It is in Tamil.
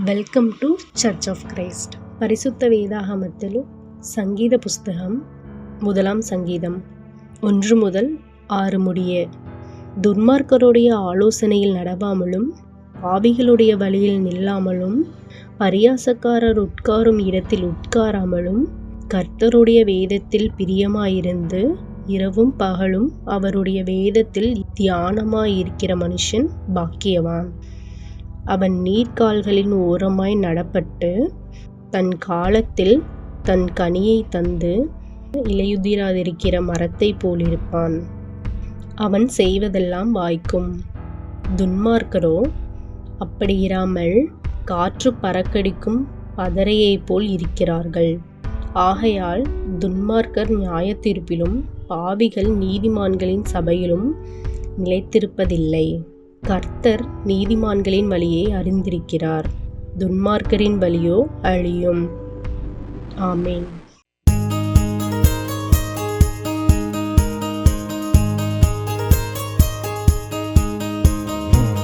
Welcome to church of Christ. பரிசுத்த வேதாகமத்தில் சங்கீத புஸ்தகம் 1 சங்கீதம் 1 முதல் 6 முடிய. துன்மார்க்கருடைய ஆலோசனையில் நடவாமலும் பாவிகளுடைய வழியில் நில்லாமலும் பரியாசக்காரர் உட்காரும் இடத்தில் உட்காராமலும் கர்த்தருடைய வேதத்தில் பிரியமாயிருந்து இரவும் பகலும் அவருடைய வேதத்தில் தியானமாயிருக்கிற மனுஷன் பாக்கியவான். அவன் நீர்க்கால்களின் ஓரமாய் நடப்பட்டு தன் காலத்தில் தன் கனியை தந்து இலையுதிராதிருக்கிற மரத்தை போலிருப்பான். அவன் செய்வதெல்லாம் வாய்க்கும். துன்மார்க்கரோ அப்படி இராமல் காற்று பறக்கடிக்கும் பதரையைப் போல் இருக்கிறார்கள். ஆகையால் துன்மார்க்கர் நியாயத்தீர்ப்பிலும் பாவிகள் நீதிமான்களின் சபையிலும் நிலைத்திருப்பதில்லை. கர்த்தர் நீதிமான்களின் வழியை அறிந்திருக்கிறார், துன்மார்க்கரின் வழியோ அழியும். ஆமென்.